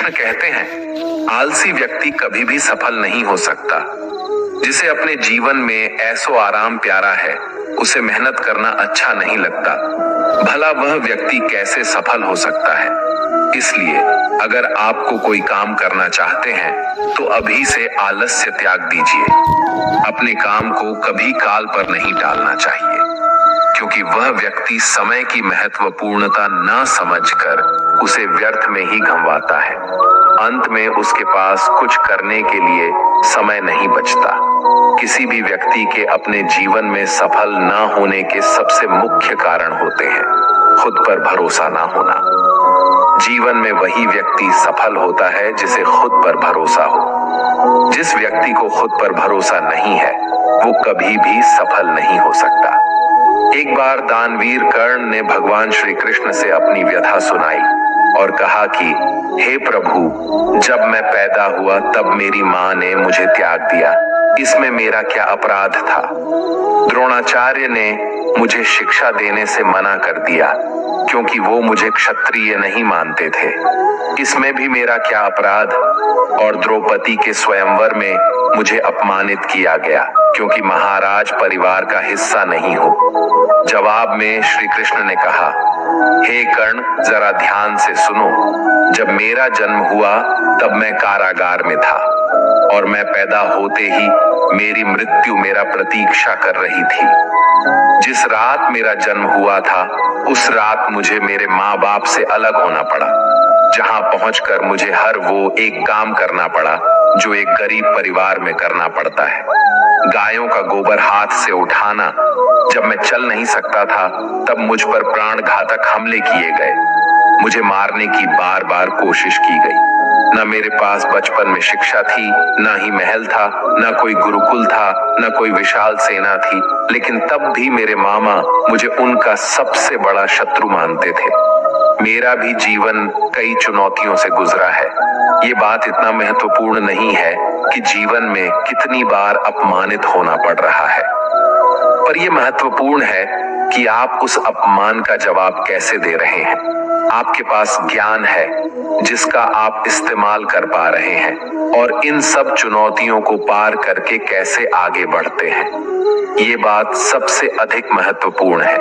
कृष्ण कहते हैं, आलसी व्यक्ति कभी भी सफल नहीं हो सकता। जिसे अपने जीवन में ऐसो आराम प्यारा है, उसे मेहनत करना अच्छा नहीं लगता। भला वह व्यक्ति कैसे सफल हो सकता है? इसलिए अगर आपको कोई काम करना चाहते हैं तो अभी से आलस्य त्याग दीजिए। अपने काम को कभी काल पर नहीं टालना चाहिए, क्योंकि वह व्यक्ति समय की महत्वपूर्णता न समझकर उसे व्यर्थ में ही गंवाता है। अंत में उसके पास कुछ करने के लिए समय नहीं बचता। किसी भी व्यक्ति के अपने जीवन में सफल न होने के सबसे मुख्य कारण होते हैं खुद पर भरोसा न होना। जीवन में वही व्यक्ति सफल होता है जिसे खुद पर भरोसा हो। जिस व्यक्ति को खुद पर भरोसा नहीं है, वो कभी भी सफल नहीं हो सकता। एक बार दानवीर कर्ण ने भगवान श्री कृष्ण से अपनी व्यथा सुनाई और कहा कि हे प्रभु, जब मैं पैदा हुआ तब मेरी माँ ने मुझे त्याग दिया। इसमें मेरा क्या अपराध था? द्रोणाचार्य ने मुझे शिक्षा देने से मना कर दिया क्योंकि वो मुझे क्षत्रिय नहीं मानते थे। इसमें भी मेरा क्या अपराध? और द्रौपदी के स्वयंवर में मुझे अपमानित किया गया क्योंकि महाराज परिवार का हिस्सा नहीं हूँ। जवाब में श्री कृष्ण ने कहा, हे कर्ण, जरा ध्यान से सुनो। जब मेरा जन्म हुआ तब मैं कारागार में था और मैं पैदा होते ही मेरी मृत्यु मेरा प्रतीक्षा कर रही थी। जिस रात मेरा जन्म हुआ था उस रात मुझे मेरे माँ बाप से अलग होना पड़ा, जहाँ पहुंचकर मुझे हर वो एक काम करना पड़ा जो एक गरीब परिवार में करना पड़ता है। गायों का गोबर हाथ से उठाना। जब मैं चल नहीं सकता था तब मुझ पर प्राण घातक हमले किए गए। मुझे मारने की बार बार कोशिश की गई। न मेरे पास बचपन में शिक्षा थी, न ही महल था, न कोई गुरुकुल था, न कोई विशाल सेना थी, लेकिन तब भी मेरे मामा मुझे उनका सबसे बड़ा शत्रु मानते थे। मेरा भी जीवन कई चुनौतियों से गुजरा है। ये बात इतना महत्वपूर्ण नहीं है कि जीवन में कितनी बार अपमानित होना पड़ रहा है, पर यह महत्वपूर्ण है कि आप उस अपमान का जवाब कैसे दे रहे हैं। आपके पास ज्ञान है जिसका आप इस्तेमाल कर पा रहे हैं और इन सब चुनौतियों को पार करके कैसे आगे बढ़ते हैं। ये बात सबसे अधिक महत्वपूर्ण है।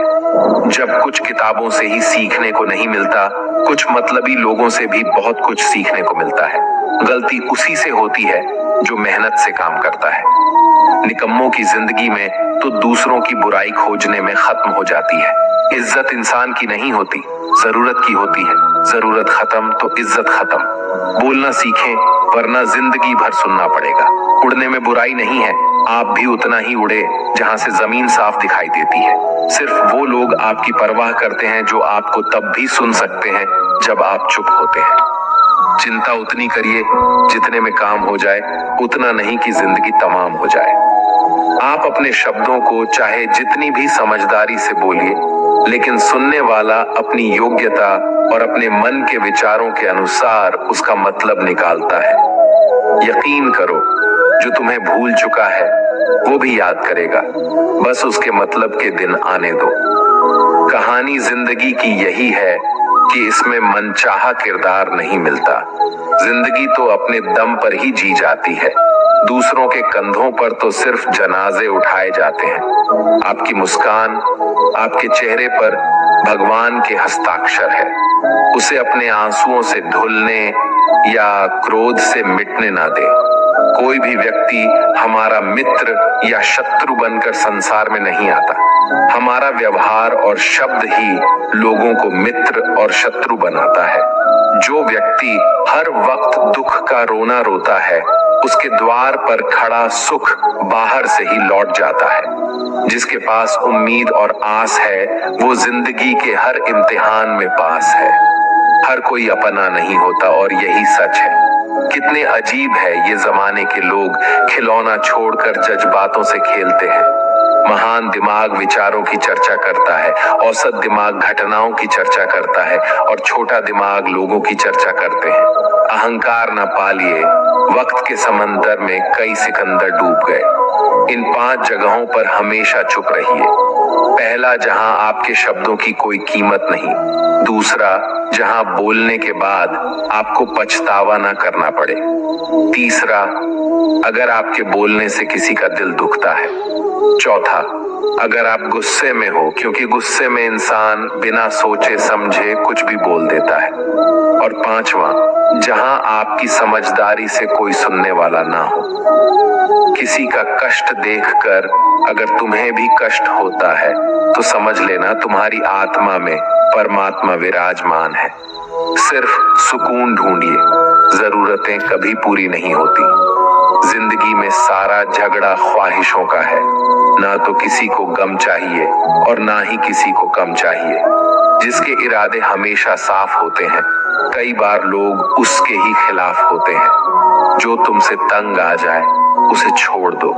जब कुछ किताबों से ही सीखने को नहीं मिलता, कुछ मतलबी लोगों से भी बहुत कुछ सीखने को मिलता है। गलती उसी से होती है जो मेहनत से काम करता है। निकम्मों की जिंदगी में तो दूसरों की बुराई खोजने में खत्म हो जाती है। इज्जत इंसान की नहीं होती, जरूरत की होती है। जरूरत खत्म तो इज्जत खत्म। बोलना सीखें, वरना जिंदगी भर सुनना पड़ेगा। उड़ने में बुराई नहीं है, आप भी उतना ही उड़े जहां से जमीन साफ दिखाई देती है। सिर्फ वो लोग आपकी परवाह करते हैं जो आपको तब भी सुन सकते हैं जब आप चुप होते हैं। चिंता उतनी करिए जितने में काम हो जाए, उतना नहीं कि जिंदगी तमाम हो जाए। आप अपने शब्दों को चाहे जितनी भी समझदारी से बोलिए, लेकिन सुनने वाला अपनी योग्यता और अपने मन के विचारों के अनुसार उसका मतलब निकालता है। यकीन करो, जो तुम्हें भूल चुका है वो भी याद करेगा, बस उसके मतलब के दिन आने दो। कहानी जिंदगी की यही है कि इसमें मनचाहा किरदार नहीं मिलता। जिंदगी तो अपने दम पर ही जी जाती है। दूसरों के कंधों पर तो सिर्फ जनाजे उठाए जाते हैं। आपकी मुस्कान, आपके चेहरे पर भगवान के हस्ताक्षर है। उसे अपने आंसुओं से धुलने या क्रोध से मिटने ना दे। कोई भी व्यक्ति हमारा मित्र या शत्रु बनकर संसार में नहीं आता। हमारा व्यवहार और शब्द ही लोगों को मित्र और शत्रु बनाता है। जो व्यक्ति हर वक्त दुख का रोना रोता है, उसके द्वार पर खड़ा सुख बाहर से ही लौट जाता है। जिसके पास उम्मीद और आस है, वो जिंदगी के हर इम्तिहान में पास है। हर कोई अपना नहीं होता और यही सच है। कितने अजीब है ये जमाने के लोग, खिलौना छोड़कर जज्बातों से खेलते हैं। महान दिमाग विचारों की चर्चा करता है, औसत दिमाग घटनाओं की चर्चा करता है और छोटा दिमाग लोगों की चर्चा करते हैं। अहंकार न पालिए, वक्त के समंदर में कई सिकंदर डूब गए। इन 5 जगहों पर हमेशा चुप रहिए। पहला, जहां आपके शब्दों की कोई कीमत नहीं। दूसरा, जहां बोलने के बाद आपको पछतावा ना करना पड़े। तीसरा, अगर आपके बोलने से किसी का दिल दुखता है। चौथा, अगर आप गुस्से में हो, क्योंकि गुस्से में इंसान बिना सोचे समझे कुछ भी बोल देता है। और पांचवा, जहां आपकी समझदारी से कोई सुनने वाला ना हो। किसी का कष्ट देखकर अगर तुम्हें भी कष्ट होता है तो समझ लेना तुम्हारी आत्मा में परमात्मा विराजमान है। सिर्फ सुकून ढूंढिए, जरूरतें कभी पूरी नहीं होती। जिंदगी में सारा झगड़ा ख्वाहिशों का है। ना तो किसी को गम चाहिए और ना ही किसी को कम चाहिए। जिसके इरादे हमेशा साफ होते हैं, कई बार लोग उसके ही खिलाफ होते हैं। जो तुमसे तंग आ जाए उसे छोड़ दो,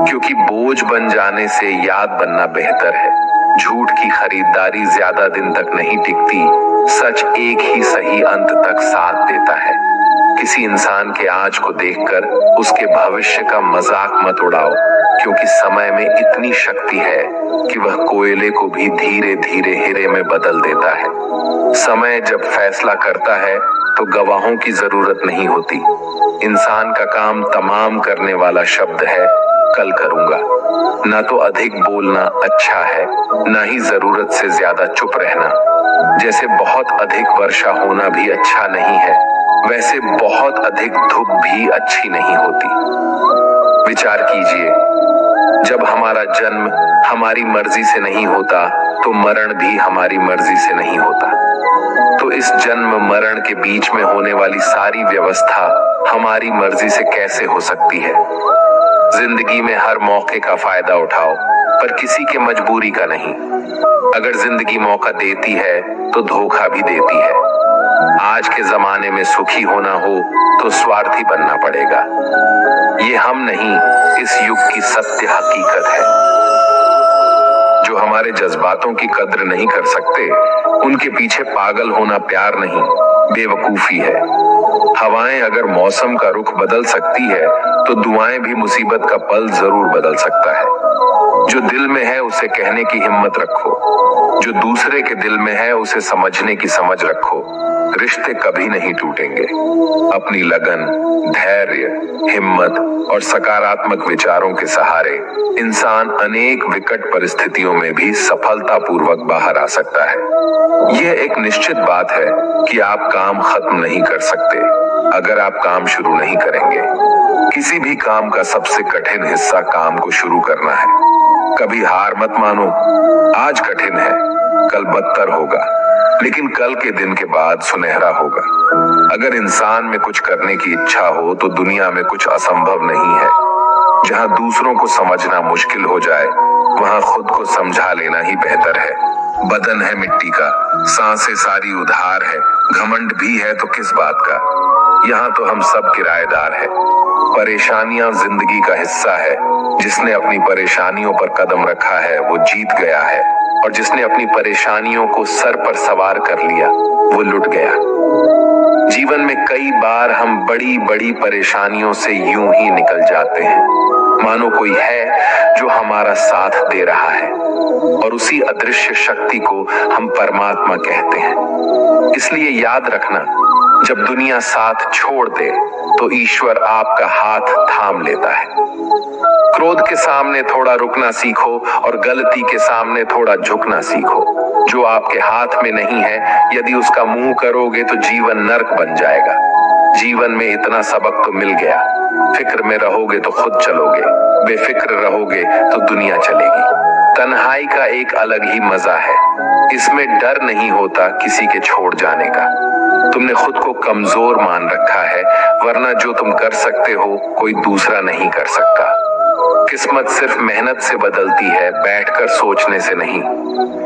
क्योंकि बोझ बन जाने से याद बनना बेहतर है। झूठ की खरीदारी ज्यादा दिन तक नहीं टिकती, सच एक ही सही अंत तक साथ देता है। किसी इंसान के आज को देखकर उसके भविष्य का मजाक मत उड़ाओ, क्योंकि समय में इतनी शक्ति है कि वह कोयले को भी धीरे धीरे हीरे में बदल देता है। समय जब फैसला करता है तो गवाहों की जरूरत नहीं होती। इंसान का काम तमाम करने वाला शब्द है कल करूंगा। ना तो अधिक बोलना अच्छा है, ना ही जरूरत से ज्यादा चुप रहना। जैसे बहुत अधिक वर्षा होना भी अच्छा नहीं है, वैसे बहुत अधिक धूप भी अच्छी नहीं होती। विचार कीजिए, जब हमारा जन्म हमारी मर्जी से नहीं होता तो मरण भी हमारी मर्जी से नहीं होता। तो इस जन्म मरण के बीच में होने वाली सारी व्यवस्था हमारी मर्जी से कैसे हो सकती है? जिंदगी में हर मौके का फायदा उठाओ, पर किसी के मजबूरी का नहीं। अगर जिंदगी मौका देती है तो धोखा भी देती है। आज के जमाने में सुखी होना हो तो स्वार्थी बनना पड़ेगा। ये हम नहीं, इस युग की सत्य हकीकत है। जो हमारे जज्बातों की कद्र नहीं कर सकते, उनके पीछे पागल होना प्यार नहीं, बेवकूफी है। हवाएं अगर मौसम का रुख बदल सकती है तो दुआएं भी मुसीबत का पल जरूर बदल सकता है। जो दिल में है उसे कहने की हिम्मत रखो, जो दूसरे के दिल में है उसे समझने की समझ रखो। रिश्ते कभी नहीं टूटेंगे। अपनी लगन, धैर्य, हिम्मत और सकारात्मक विचारों के सहारे इंसान अनेक विकट परिस्थितियों में भी सफलतापूर्वक बाहर आ सकता है। यह एक निश्चित बात है कि आप काम खत्म नहीं कर सकते अगर आप काम शुरू नहीं करेंगे। किसी भी काम का सबसे कठिन हिस्सा काम को शुरू करना है। कभी हार मत मानो। आज कठिन है, कल बदतर होगा, लेकिन कल के दिन के बाद सुनहरा होगा। अगर इंसान में कुछ करने की इच्छा हो तो दुनिया में कुछ असंभव नहीं है। जहां दूसरों को समझना मुश्किल हो जाए, वहां खुद को समझा लेना ही बेहतर है। बदन है मिट्टी का, सांसें सारी उधार है, घमंड भी है तो किस बात का। यहाँ तो हम सब किराएदार हैं। परेशानियां जिंदगी का हिस्सा है। जिसने अपनी परेशानियों पर कदम रखा है वो जीत गया है, और जिसने अपनी परेशानियों को सर पर सवार कर लिया वो लुट गया। जीवन में कई बार हम बड़ी बड़ी परेशानियों से यूं ही निकल जाते हैं, मानो कोई है जो हमारा साथ दे रहा है, और उसी अदृश्य शक्ति को हम परमात्मा कहते हैं। इसलिए याद रखना, जब दुनिया साथ छोड़ दे तो ईश्वर आपका हाथ थाम लेता है। क्रोध के सामने थोड़ा रुकना सीखो और गलती के सामने थोड़ा झुकना सीखो। जो आपके हाथ में नहीं है, यदि उसका मुंह करोगे तो जीवन नर्क बन जाएगा। जीवन में इतना सबक तो मिल गया। फिक्र में रहोगे तो खुद चलोगे, बेफिक्र रहोगे तो दुनिया चलेगी। तन्हाई का एक अलग ही मजा है। इसमें डर नहीं होता किसी के छोड़ जाने का। तुमने खुद को कमजोर मान रखा है, वरना जो तुम कर सकते हो कोई दूसरा नहीं कर सकता। किस्मत सिर्फ मेहनत से बदलती है, बैठकर सोचने से नहीं।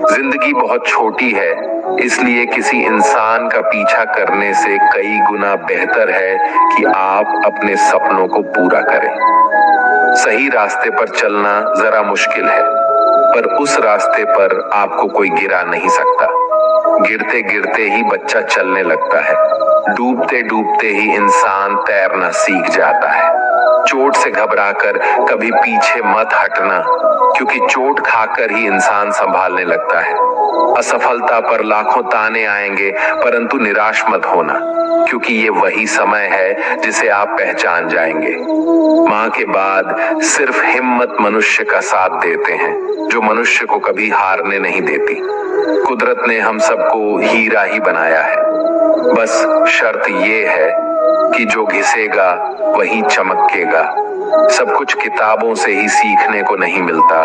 जिंदगी बहुत छोटी है, इसलिए किसी इंसान का पीछा करने से कई गुना बेहतर है कि आप अपने सपनों को पूरा करें। सही रास्ते पर चलना जरा मुश्किल है, पर उस रास्ते पर आपको कोई गिरा नहीं सकता। गिरते गिरते ही बच्चा चलने लगता है, डूबते डूबते ही इंसान तैरना सीख जाता है। चोट से घबराकर कभी पीछे मत हटना, क्योंकि चोट खाकर ही इंसान संभालने लगता है। असफलता पर लाखों ताने आएंगे, परंतु निराश मत होना, क्योंकि ये वही समय है जिसे आप पहचान जाएंगे। मां के बाद सिर्फ हिम्मत मनुष्य का साथ देते हैं, जो मनुष्य को कभी हारने नहीं देती। कुदरत ने हम सबको हीरा ही बनाया है, बस शर्त ये है कि जो घिसेगा वही चमकेगा। सब कुछ किताबों से ही सीखने को नहीं मिलता,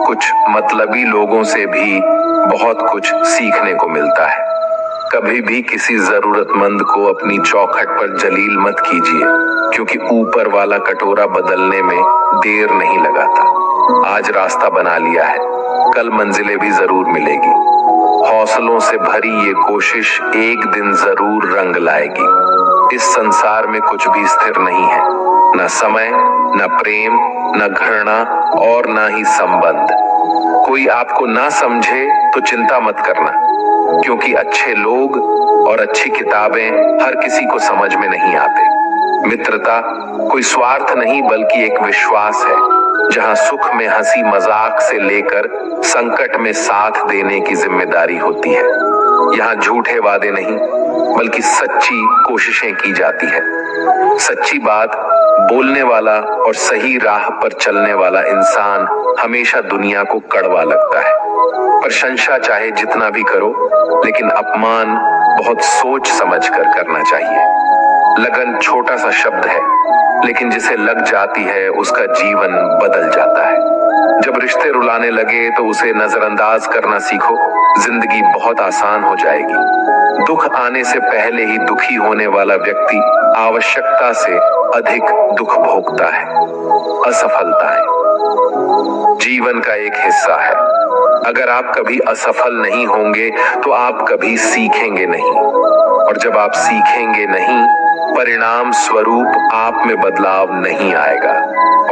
कुछ मतलबी लोगों से भी बहुत कुछ सीखने को मिलता है। कभी भी किसी जरूरतमंद को अपनी चौखट पर जलील मत कीजिए, क्योंकि ऊपर वाला कटोरा बदलने में देर नहीं लगाता। आज रास्ता बना लिया है, कल मंजिलें भी जरूर मिलेगी। हौसलों से भरी ये कोशिश एक दिन जरूर रंग लाएगी। इस संसार में कुछ भी स्थिर नहीं है, न समय, न प्रेम, न घृणा और न ही संबंध। कोई आपको ना समझे तो चिंता मत करना, क्योंकि अच्छे लोग और अच्छी किताबें हर किसी को समझ में नहीं आते। मित्रता कोई स्वार्थ नहीं, बल्कि एक विश्वास है, जहां सुख में हंसी मजाक से लेकर संकट में साथ देने की जिम्मेदारी होती है। यहाँ झूठे वादे नहीं, बल्कि सच्ची कोशिशें की जाती है। सच्ची बात बोलने वाला और सही राह पर चलने वाला इंसान हमेशा दुनिया को कड़वा लगता है। प्रशंसा चाहे जितना भी करो, लेकिन अपमान बहुत सोच समझ कर करना चाहिए। लगन छोटा सा शब्द है, लेकिन जिसे लग जाती है उसका जीवन बदल जाता है। जब रिश्ते रुलाने लगे तो उसे नजरअंदाज करना सीखो, जिंदगी बहुत आसान हो जाएगी। दुख आने से पहले ही दुखी होने वाला व्यक्ति आवश्यकता से अधिक दुख भोगता है। असफलताएं जीवन का एक हिस्सा है। अगर आप कभी असफल नहीं होंगे तो आप कभी सीखेंगे नहीं, और जब आप सीखेंगे नहीं, परिणाम स्वरूप आप में बदलाव नहीं आएगा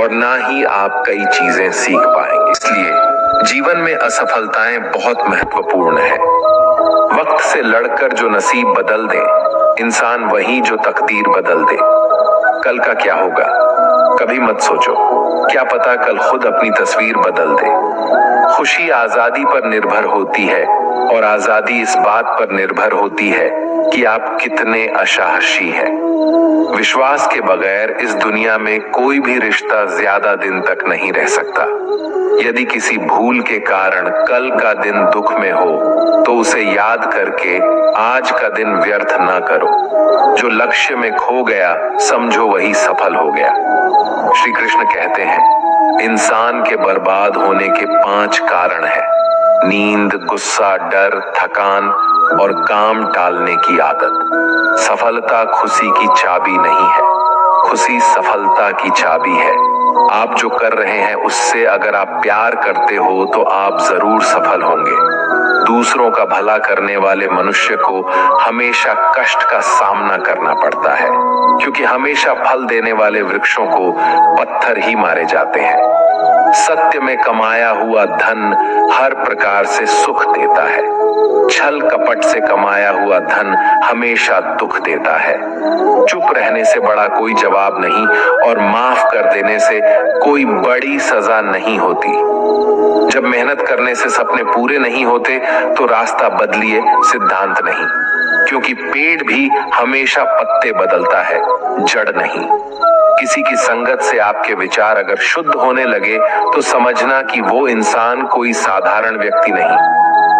और ना ही आप कई चीजें सीख पाएंगे। इसलिए जीवन में असफलताएं बहुत महत्वपूर्ण है। वक्त से लड़कर जो नसीब बदल दे, इंसान वही जो तकदीर बदल दे। कल का क्या होगा कभी मत सोचो, क्या पता कल खुद अपनी तस्वीर बदल दे। खुशी आजादी पर निर्भर होती है, और आजादी इस बात पर निर्भर होती है कि आप कितने असाहसी हैं। विश्वास के बगैर इस दुनिया में कोई भी रिश्ता ज्यादा दिन तक नहीं रह सकता। यदि किसी भूल के कारण कल का दिन दुख में हो, तो उसे याद करके आज का दिन व्यर्थ ना करो। जो लक्ष्य में खो गया, समझो वही सफल हो गया। श्री कृष्ण कहते हैं, इंसान के बर्बाद होने के 5 कारण हैं: नींद, गुस्सा, डर, थकान और काम टालने की आदत। सफलता खुशी की चाबी नहीं है, खुशी सफलता की चाबी है। आप जो कर रहे हैं उससे अगर आप प्यार करते हो तो आप जरूर सफल होंगे। दूसरों का भला करने वाले मनुष्य को हमेशा कष्ट का सामना करना पड़ता है, क्योंकि हमेशा फल देने वाले वृक्षों को पत्थर ही मारे जाते हैं। सत्य में कमाया हुआ धन हर प्रकार से सुख देता है। छल कपट से कमाया हुआ धन हमेशा दुख देता है। चुप रहने से बड़ा कोई जवाब नहीं, और माफ कर देने से कोई बड़ी सजा नहीं होती। जब मेहनत करने से सपने पूरे नहीं होते तो रास्ता बदलिए, सिद्धांत नहीं, क्योंकि पेड़ भी हमेशा पत्ते बदलता है, जड़ नहीं। किसी की संगत से आपके विचार अगर शुद्ध होने लगे तो समझना कि वो इंसान कोई साधारण व्यक्ति नहीं।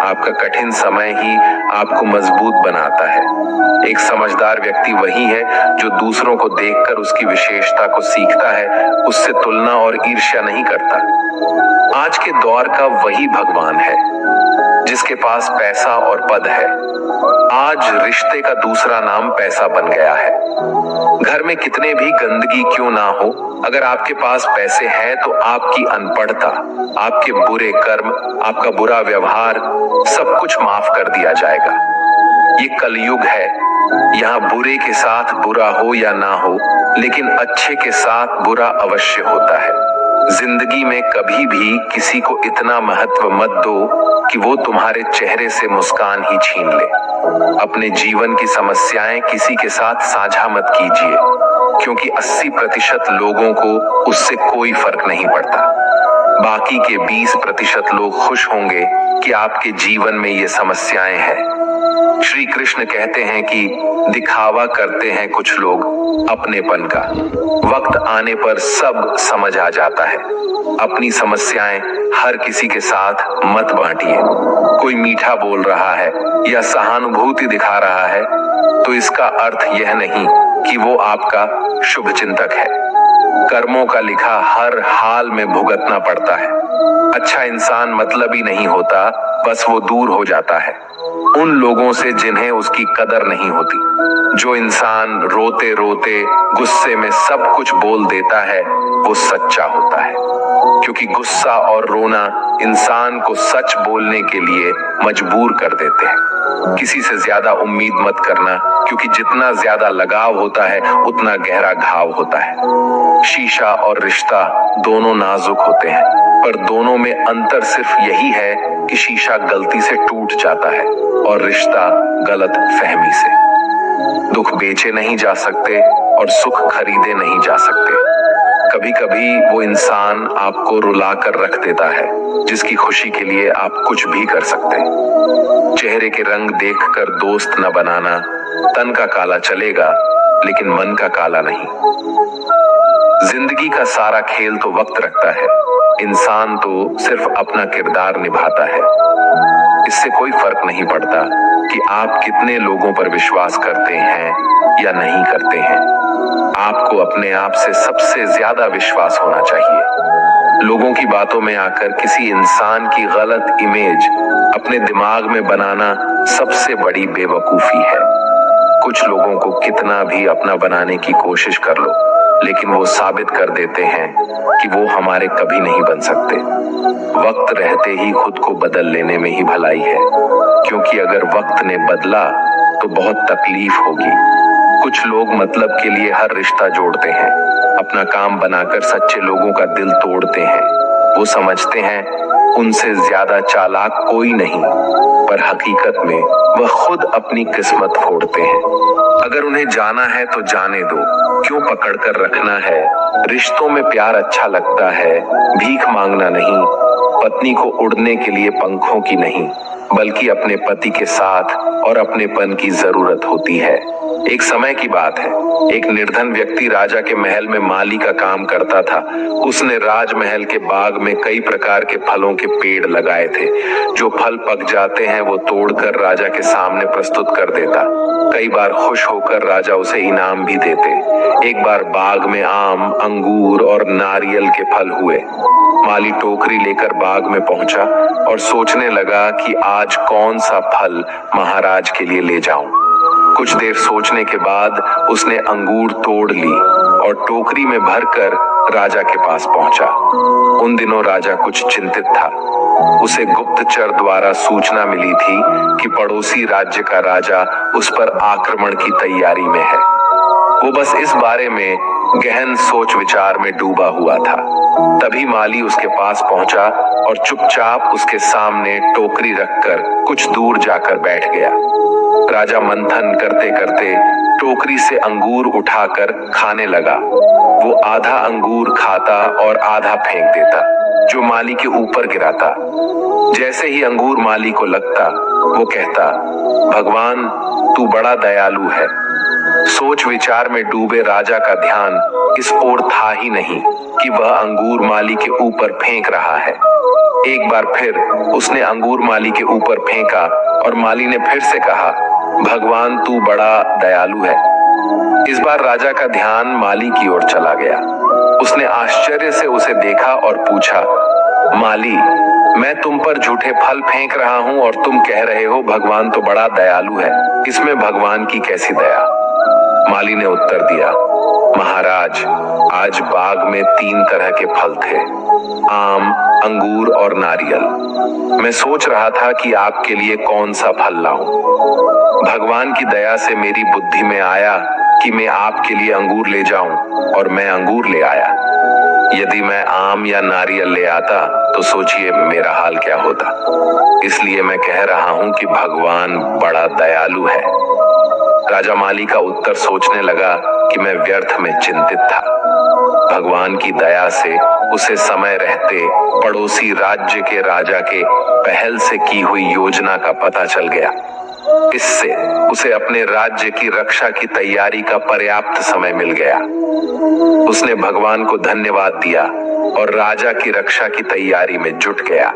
आपका कठिन समय ही आपको मजबूत बनाता है। एक समझदार व्यक्ति वही है जो दूसरों को देखकर उसकी विशेषता को सीखता है, उससे तुलना और ईर्ष्या नहीं करता। आज के दौर का वही भगवान है जिसके पास पैसा और पद है। आज रिश्ते का दूसरा नाम पैसा बन गया है। घर में कितने भी गंदगी क्यों ना हो, अगर आपके पास पैसे हैं तो आपकी अनपढ़ता, आपके बुरे कर्म, आपका बुरा व्यवहार, सब कुछ माफ कर दिया जाएगा। ये कलयुग है, यहाँ बुरे के साथ बुरा हो या ना हो, लेकिन अच्छे के साथ बुरा अवश्य होता है। जिंदगी में कभी भी किसी को इतना महत्व मत दो कि वो तुम्हारे चेहरे से मुस्कान ही छीन ले। अपने जीवन की समस्याएं किसी के साथ साझा मत कीजिए, क्योंकि 80% लोगों को उससे कोई फर्क नहीं पड़ता। बाकी के 20% लोग खुश होंगे कि आपके जीवन में ये समस्याएं हैं। श्री कृष्ण कहते हैं कि दिखावा करते हैं कुछ लोग अपनेपन का, वक्त आने पर सब समझ आ जाता है। अपनी समस्याएं हर किसी के साथ मत बांटिए। कोई मीठा बोल रहा है या सहानुभूति दिखा रहा है तो इसका अर्थ यह नहीं कि वो आपका शुभ चिंतक है। कर्मों का लिखा हर हाल में भुगतना पड़ता है। अच्छा इंसान मतलबी नहीं होता, बस वो दूर हो जाता है उन लोगों से जिन्हें उसकी कदर नहीं होती। जो इंसान रोते रोते गुस्से में सब कुछ बोल देता है वो सच्चा होता है, क्योंकि गुस्सा और रोना इंसान को सच बोलने के लिए मजबूर कर देते हैं। किसी से ज्यादा उम्मीद मत करना, क्योंकि जितना ज्यादा लगाव होता है उतना गहरा घाव होता है। शीशा और रिश्ता दोनों नाजुक होते हैं, पर दोनों में अंतर सिर्फ यही है कि शीशा गलती से टूट जाता है और रिश्ता गलत फहमी से। दुख बेचे नहीं जा सकते और सुख खरीदे नहीं जा सकते। कभी कभी वो इंसान आपको रुला कर रख देता है जिसकी खुशी के लिए आप कुछ भी कर सकते हैं। चेहरे के रंग देखकर दोस्त न बनाना। तन का काला चलेगा लेकिन मन का काला नहीं। जिंदगी का सारा खेल तो वक्त रखता है, इंसान तो सिर्फ अपना किरदार निभाता है। इससे कोई फर्क नहीं पड़ता कि आप कितने लोगों पर विश्वास करते हैं या नहीं करते हैं। आपको अपने आप से सबसे ज्यादा विश्वास होना चाहिए। लोगों की बातों में आकर किसी इंसान की गलत इमेज अपने दिमाग में बनाना सबसे बड़ी बेवकूफी है। कुछ लोगों को कितना भी अपना बनाने की कोशिश कर लो, लेकिन वो साबित कर देते हैं कि वो हमारे कभी नहीं बन सकते। वक्त रहते ही खुद को बदल लेने में ही भलाई है, क्योंकि अगर वक्त ने बदला तो बहुत तकलीफ होगी। कुछ लोग मतलब के लिए हर रिश्ता जोड़ते हैं, अपना काम बनाकर सच्चे लोगों का दिल तोड़ते हैं। वो समझते हैं उनसे ज्यादा चालाक कोई नहीं, पर हकीकत में वह खुद अपनी किस्मत फोड़ते हैं। अगर उन्हें जाना है तो जाने दो, क्यों पकड़ कर रखना है। रिश्तों में प्यार अच्छा लगता है, भीख मांगना नहीं। पत्नी को उड़ने के लिए पंखों की नहीं, बल्कि अपने पति के साथ और अपनेपन की जरूरत होती है। एक समय की बात है, एक निर्धन व्यक्ति राजा के महल में माली का काम करता था। उसने राजमहल के बाग में कई प्रकार के फलों के पेड़ लगाए थे। जो फल पक जाते हैं वो तोड़कर राजा के सामने प्रस्तुत कर देता। कई बार खुश होकर राजा उसे इनाम भी देते। एक बार बाग में आम, अंगूर और नारियल के फल हुए। माली टोकरी लेकर बाग में पहुंचा और सोचने लगा कि आज कौन सा फल महाराज के लिए ले जाऊं। कुछ देर सोचने के बाद उसने अंगूर तोड़ ली और टोकरी में भरकर राजा के पास पहुंचा। उन दिनों राजा कुछ चिंतित था। उसे गुप्तचर द्वारा सूचना मिली थी कि पड़ोसी राज्य का राजा उस पर आक्रमण की तैयारी में है। वो बस इस बारे में गहन सोच विचार में डूबा हुआ था। तभी माली उसके पास पहुंचा और चुपचाप उसके सामने टोकरी रखकर कुछ दूर जाकर बैठ गया। राजा मंथन करते करते टोकरी से अंगूर उठाकर खाने लगा। वो आधा अंगूर खाता और आधा फेंक देता, जो माली के ऊपर गिराता। जैसे ही अंगूर माली को लगता, वो कहता, भगवान तू बड़ा दयालु है। सोच विचार में डूबे राजा का ध्यान इस ओर था ही नहीं कि वह अंगूर माली के ऊपर फेंक रहा है। एक बार फिर उसने अंगूर माली के ऊपर फेंका और माली ने फिर से कहा, भगवान तू बड़ा दयालु है। इस बार राजा का ध्यान माली की ओर चला गया। उसने आश्चर्य से उसे देखा और पूछा, माली मैं तुम पर झूठे फल फेंक रहा हूं और तुम कह रहे हो भगवान तो बड़ा दयालु है, इसमें भगवान की कैसी दया। माली ने उत्तर दिया, महाराज आज बाग में 3 तरह के फल थे, आम, अंगूर और नारियल। मैं सोच रहा था कि आपके लिए कौन सा फल लाऊं। भगवान की दया से मेरी बुद्धि में आया कि मैं आपके लिए अंगूर ले जाऊं और मैं अंगूर ले आया। यदि मैं आम या नारियल ले आता तो सोचिए मेरा हाल क्या होता। इसलिए मैं कह रहा हूं कि भगवान बड़ा दयालु है। राजा माली का उत्तर सोचने लगा कि मैं व्यर्थ में चिंतित था। भगवान की दया से उसे समय रहते पड़ोसी राज्य के राजा के पहल से की हुई योजना का पता चल गया। इससे उसे अपने राज्य की रक्षा की तैयारी का पर्याप्त समय मिल गया। उसने भगवान को धन्यवाद दिया और राजा की रक्षा की तैयारी में जुट गया।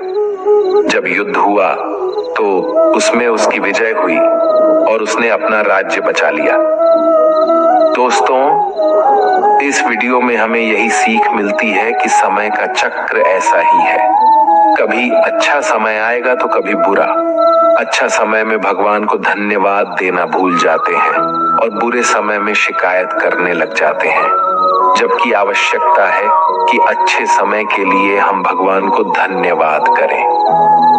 जब युद्ध हुआ तो उसमें उसकी विजय हुई और उसने अपना राज्य बचा लिया। दोस्तों, इस वीडियो में हमें यही सीख मिलती है कि समय का चक्र ऐसा ही है। कभी अच्छा समय आएगा तो कभी बुरा। अच्छा समय में भगवान को धन्यवाद देना भूल जाते हैं और बुरे समय में शिकायत करने लग जाते हैं, जबकि आवश्यकता है कि अच्छे समय के लिए हम भगवान को धन्यवाद करें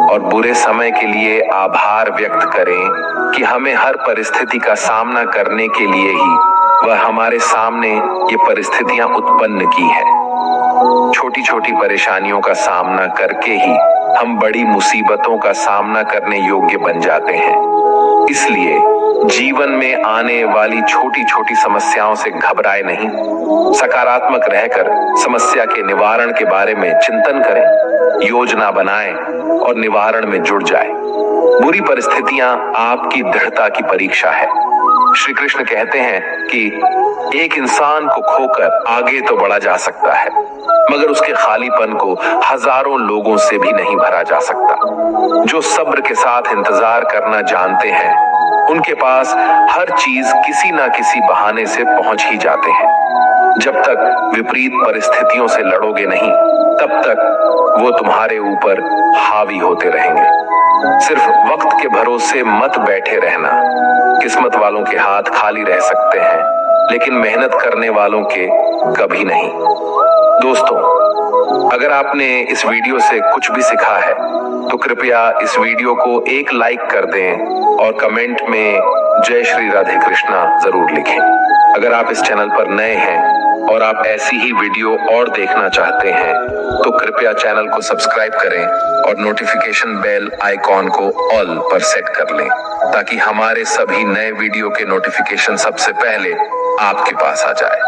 और बुरे समय के लिए आभार व्यक्त करें कि हमें हर परिस्थिति का सामना करने के लिए ही वह हमारे सामने ये परिस्थितियां उत्पन्न की है। छोटी छोटी परेशानियों का सामना करके ही हम बड़ी मुसीबतों का सामना करने योग्य बन जाते हैं। इसलिए जीवन में आने वाली छोटी छोटी समस्याओं से घबराए नहीं, सकारात्मक रहकर समस्या के निवारण के बारे में चिंतन करें, योजना बनाएं और निवारण में जुट जाए। बुरी परिस्थितियां आपकी दृढ़ता की परीक्षा है। श्री कृष्ण कहते हैं कि एक इंसान को खोकर आगे तो बढ़ा जा सकता है, मगर उसके खालीपन को हजारों लोगों से भी नहीं भरा जा सकता। जो सब्र के साथ इंतजार करना जानते हैं, उनके पास हर चीज किसी ना किसी बहाने से पहुंच ही जाते हैं। जब तक विपरीत परिस्थितियों से लड़ोगे नहीं, तब तक वो तुम्हारे ऊपर हावी होते रहेंगे। सिर्फ वक्त के भरोसे मत बैठे रहना। किस्मत वालों के हाथ खाली रह सकते हैं, लेकिन मेहनत करने वालों के कभी नहीं। दोस्तों, अगर आपने इस वीडियो से कुछ भी सीखा है तो कृपया इस वीडियो को एक लाइक कर दें और कमेंट में जय श्री राधे कृष्णा जरूर लिखें। अगर आप इस चैनल पर नए हैं और आप ऐसी ही वीडियो और देखना चाहते हैं तो कृपया चैनल को सब्सक्राइब करें और नोटिफिकेशन बेल आइकॉन को ऑल पर सेट कर लें, ताकि हमारे सभी नए वीडियो के नोटिफिकेशन सबसे पहले आपके पास आ जाए।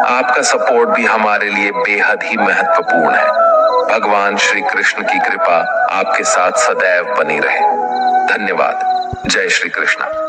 आपका सपोर्ट भी हमारे लिए बेहद ही महत्वपूर्ण है। भगवान श्री कृष्ण की कृपा आपके साथ सदैव बनी रहे। धन्यवाद। जय श्री कृष्ण।